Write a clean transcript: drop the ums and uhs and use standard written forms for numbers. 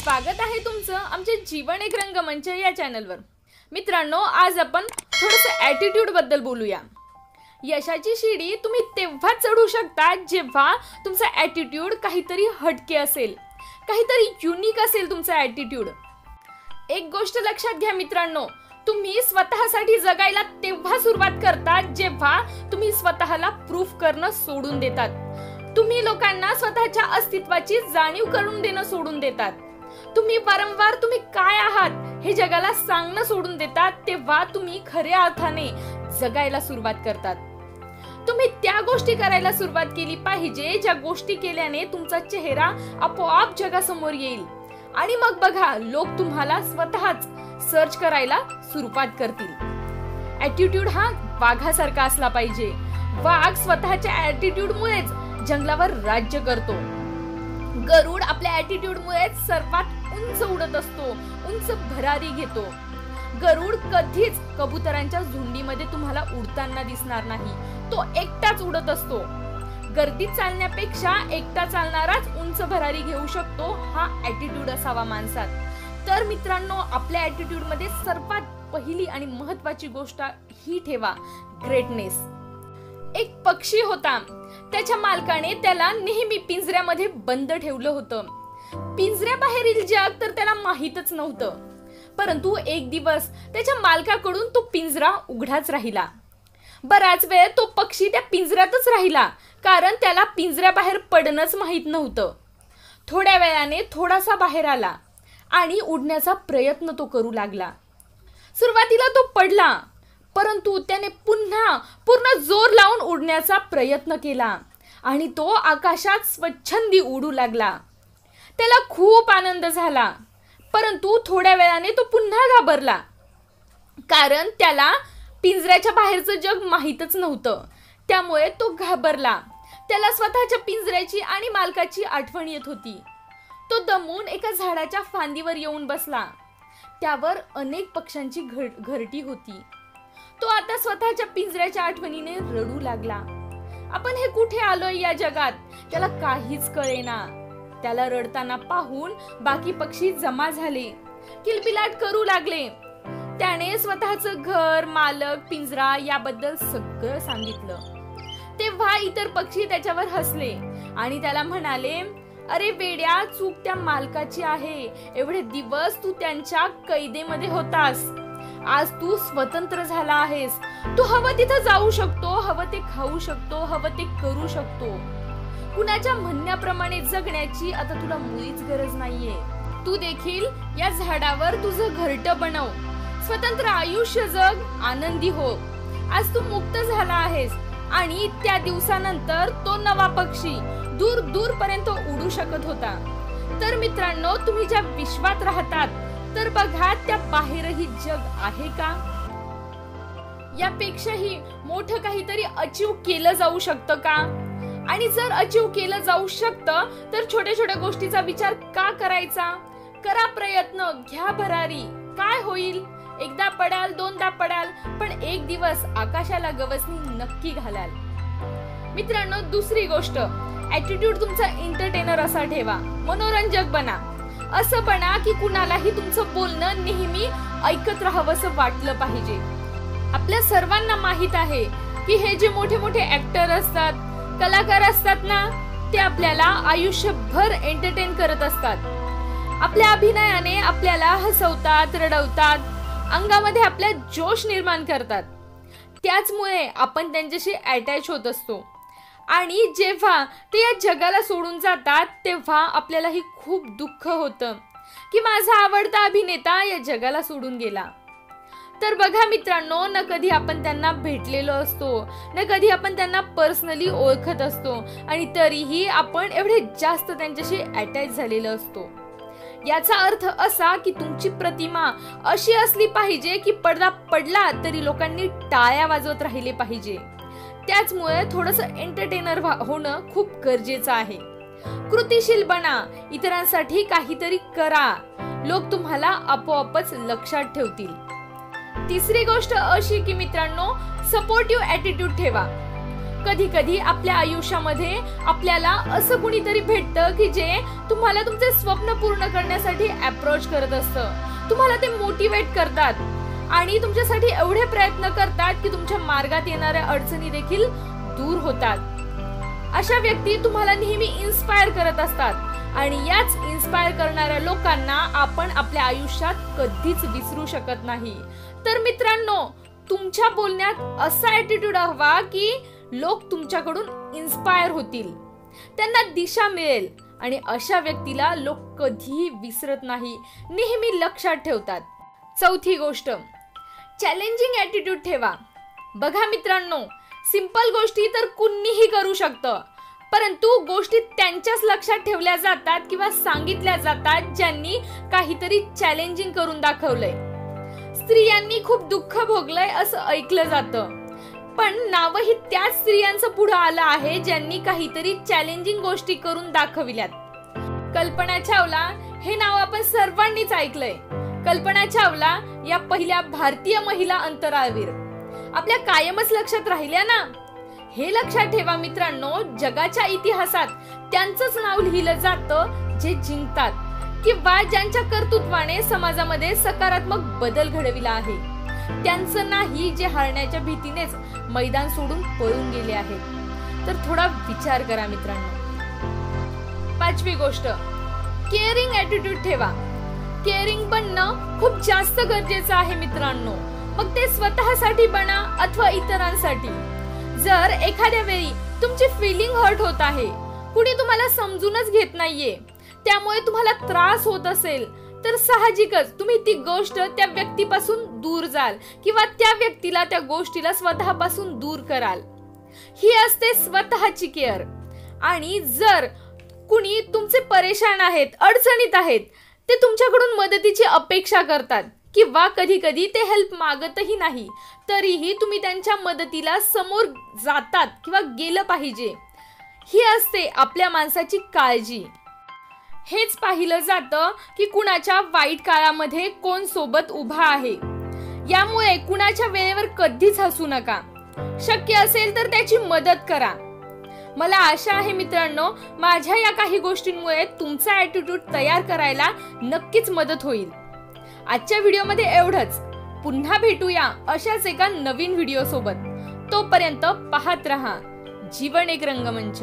स्वागत आहे तुमचं आमच्या जीवन एक रंगमंच या चॅनलवर। मित्रांनो, आज आपण थोडंसं ॲटिट्यूड बद्दल बोलूया। यशाची शिडी तुम्ही तेव्हा चढू शकता जेव्हा तुमचा ॲटिट्यूड काहीतरी हटके असेल, काहीतरी युनिक असेल तुमचा ॲटिट्यूड। एक गोष्ट लक्षात घ्या मित्रांनो, तुम्ही स्वतःसाठी जगायला तेव्हा सुरुवात करता जेव्हा तुम्ही स्वतःला प्रूफ करणं सोडून देतात। तुम्ही लोकांना स्वतःच्या अस्तित्वाची जाणीव करून देणं सोडून देतात। तुम्ही वारंवार तुम्ही काय आहात हे जगाला सांगणं सोडून देतात, तेव्हा तुम्ही खऱ्या अर्थाने जगायला सुरुवात करतात। तुम्ही त्या गोष्टी करायला सुरुवात केली पाहिजे ज्या गोष्टी केल्याने तुमचा चेहरा आपोआप जगासमोर येईल आणि मग बघा, लोक तुम्हाला स्वतःच सर्च करायला सुरुवात करतील। ॲटिट्यूड हा वाघासारखा असला पाहिजे। वाघ स्वतःच्या ॲटिट्यूडमुळेच जंगलावर राज्य करतो। गरुड आपल्या ॲटिट्यूडमुळेच सर्वात उंच उडत असतो, उंच भरारी घेतो। गरुड कधीच कबुतरांच्या झुंडीमध्ये तुम्हाला उडताना दिसणार नाही, तो एकटाच उडत असतो। गर्दीत चालण्यापेक्षा एकटा चालणाराच उंच भरारी घेऊ शकतो, हा ॲटिट्यूड असावा माणसात। तर मित्रांनो, आपल्या ॲटिट्यूडमध्ये सर्वात पहिली आणि महत्त्वाची गोष्ट ही ठेवा, ग्रेटनेस। एक पक्षी होता, त्याच्या मालकाने त्याला नेहमी पिंजऱ्यामध्ये बंद ठेवलं होतं। पिंजऱ्याबाहेरील जग तर त्याला माहीतच नव्हतं, परंतु एक दिवस त्याच्या मालकाकडून तो पिंजरा उघडाच राहिला। बराच वेळ तो पक्षी त्या पिंजऱ्यातच राहिला, कारण त्याला पिंजऱ्याबाहेर पडणंच माहीत नव्हतं। थोड्या वेळाने थोडासा बाहेर आला आणि उडण्याचा प्रयत्न तो करू लागला। सुरुवातीला तो पडला, परंतु त्याने पुन्हा पूर्ण जोर लावून उडण्याचा प्रयत्न केला आणि तो आकाशात स्वच्छंदी उडू लागला। त्याला खूप आनंद झाला, परंतु थोड्या वेळाने तो पुन्हा घाबरला, कारण त्याला पिंजऱ्याच्या बाहेरचं जग माहीतच नव्हतं। त्यामुळे तो घाबरला। त्याला स्वतःच्या पिंजऱ्याची आणि मालकाची आठवण येत होती। तो दमून एका झाडाच्या फांदीवर येऊन बसला। त्यावर अनेक पक्ष्यांची घरटी होती। तो आता स्वतःच्या पिंजऱ्याच्या आठवणीने रडू लागला। आपण हे कुठे आलोय या जगात, त्याला काहीच कळेना। त्याला रडताना पाहून बाकी पक्षी जमा झाले, किलबिलाट करू लागले। त्याने स्वतःचं घर, मालक, पिंजरा याबद्दल सगळं सांगितलं। तेव्हा इतर पक्षी त्याच्यावर हसले आणि त्याला म्हणाले, अरे वेड्या, चूक त्या मालकाची आहे। एवढे दिवस तू त्यांच्या कैदेमध्ये होतास, आज तू स्वतंत्र झाला आहेस। तू हवं तिथं जाऊ शकतो, हवं ते खाऊ शकतो, हवं ते करू शकतो। कुणाच्या म्हणण्याप्रमाणे जगण्याची आता तुला मुळीच गरज नाहीये। तू देखील या झाडावर तुझं घरटं बनव, स्वतंत्र आयुष्य जग, आनंदी हो। आज तू मुक्त झाला आहेस आणि त्या दिवसानंतर तो नवा पक्षी दूर दूर पर्यंत उडू शकत होता। तर मित्रांनो, तुम्ही ज्या विश्वात राहतात तर बघा, त्या बाहेरही जग आहे का? यापेक्षाही मोठं काहीतरी अचीव केलं जाऊ शकतं का? आणि जर अचीव केलं जाऊ शकतं तर छोट्या छोट्या गोष्टीचा विचार का करायचा? करा प्रयत्न, घ्या भरारी, काय होईल? एकदा पडाल, दोनदा पडाल, पण एक दिवस आकाशाला गवसणी नक्की घालाल। मित्रांनो, दुसरी गोष्ट, ॲटिट्यूड तुमचा एंटरटेनर असा ठेवा, मनोरंजक बना। असं बना की कुणालाही तुमचं बोलणं नेहमी ऐकत राहावंसं वाटलं पाहिजे। आपल्या सर्वांना माहित आहे की हे जे मोठे मोठे ऍक्टर असतात, कलाकार असतात ना, ते आपल्याला आयुष्यभर एंटरटेन करत असतात। आपल्या अभिनयाने आपल्याला हसवतात, रडवतात, अंगामध्ये आपल्या जोश निर्माण करतात। त्याचमुळे आपण त्यांच्याशी अटॅच होत असतो आणि जेव्हा ते या जगाला सोडून जातात तेव्हा आपल्यालाही खूप दुःख होतं की माझा आवडता अभिनेता या जगाला सोडून गेला। तर बघा मित्रांनो, न कधी आपण त्यांना भेटलेलो असतो, न कधी आपण त्यांना पर्सनली ओळखत असतो, आणि तरीही आपण एवढे जास्त त्यांच्याशी अटॅच झालेलो असतो। याचा अर्थ असा की तुमची प्रतिमा अशी असली पाहिजे की पडदा पडला तरी लोकांनी टाळ्या वाजवत राहिले पाहिजे। त्याचमुळे थोडंसं एंटरटेनर होणं खूप गरजेचं आहे। कृतिशील बना, इतरांसाठी काहीतरी करा, लोक तुम्हाला आपोआपच लक्षात ठेवतील। तिसरी गोष्ट अशी की मित्रांनो, सपोर्टिव्ह ॲटिट्यूड ठेवा। कधी कधी आपल्या आयुष्यामध्ये आपल्याला असं कुणीतरी भेटतं की जे तुम्हाला तुमचे स्वप्न पूर्ण करण्यासाठी अप्रोच करत असतं, तुम्हाला ते मोटिवेट करतात आणि तुमच्यासाठी एवढे प्रयत्न करतात की तुमच्या मार्गात येणाऱ्या अडचणी देखील दूर होतात। अशा व्यक्ती तुम्हाला नेहमी इन्स्पायर करत असतात आणि याच इन्स्पायर करणाऱ्या लोकांना आपण आपल्या आयुष्यात कधीच विसरू शकत नाही। तर मित्रांनो, तुमच्या बोलण्यात असा ॲटिट्यूड हवा की लोक तुमच्याकडून इन्स्पायर होतील, त्यांना दिशा मिळेल आणि अशा व्यक्तीला लोक कधीही विसरत नाही, नेहमी लक्षात ठेवतात। चौथी गोष्ट, चॅलेंजिंग ॲटिट्यूड ठेवा। बघा मित्रांनो, सिंपल गोष्टी तर कुणीही करू शकतं, परंतु गोष्टी त्यांच्याच लक्षात ठेवल्या जातात किंवा सांगितल्या जातात ज्यांनी काहीतरी चॅलेंजिंग करून दाखवलंय। स्त्रियांनी खूप दुःख भोगलंय असं ऐकलं जातं, पण नावही त्याच स्त्रियांचं पुढे आलं आहे ज्यांनी काहीतरी चॅलेंजिंग गोष्टी करून दाखविल्यात। कल्पना चावला हे नाव आपण सर्वांनीच ऐकलंय। कल्पना चावला या पहिल्या भारतीय महिला अंतराळवीर आपल्या कायमच लक्षात राहिल्या ना। हे लक्षात ठेवा मित्रांनो, जगाच्या इतिहासात त्यांचंच नाव लिहिलं जातं जे जिंकतात किंवा ज्यांच्या कर्तृत्वाने समाजामध्ये सकारात्मक बदल घडविला आहे, त्यांचं नाही जे हारण्याच्या भीतीनेच मैदान सोडून पळून गेले आहेत। तर थोडा विचार करा मित्रांनो। पाचवी गोष्ट, केअरिंग ॲटिट्यूड ठेवा। केअरिंग बनणं खूप जास्त गरजेचं आहे मित्रांनो, मग ते स्वतःसाठी बना अथवा इतरांसाठी। जर एखाद्या वेळी तुमची फीलिंग हर्ट होत आहे, कुणी तुम्हाला समजूनच घेत नाहीये, त्यामुळे तुम्हाला त्रास होत असेल, तर साहजिकच तुम्ही ती गोष्ट त्या व्यक्तीपासून दूर जाल किंवा त्या व्यक्तीला त्या गोष्टीला स्वतःपासून दूर कराल। ही असते स्वतःची केअर। आणि जर कुणी तुमचे परेशान आहेत, अडचणीत आहेत, ते तुमच्याकडून मदतीची अपेक्षा करतात किंवा कधी कधी ते हेल्प मागतही नाही, तरीही तुम्ही त्यांच्या मदतीला समोर जातात किंवा गेलं पाहिजे। ही असते आपल्या माणसाची काळजी। हेच पाहिलं जातं की कुणाच्या वाईट काळामध्ये कोण सोबत उभा आहे। यामुळे कुणाच्या वेळेवर कधीच हसू नका, शक्य असेल तर त्याची मदत करा। मला आशा आहे मित्रांनो, माझ्या या काही गोष्टींमुळे तुमचा ॲटिट्यूड तयार करायला नक्कीच मदत होईल। आजच्या व्हिडिओमध्ये एवढंच। पुन्हा भेटूया अशाच एका नवीन व्हिडिओ सोबत। तोपर्यंत पाहत रहा जीवन एक रंगमंच।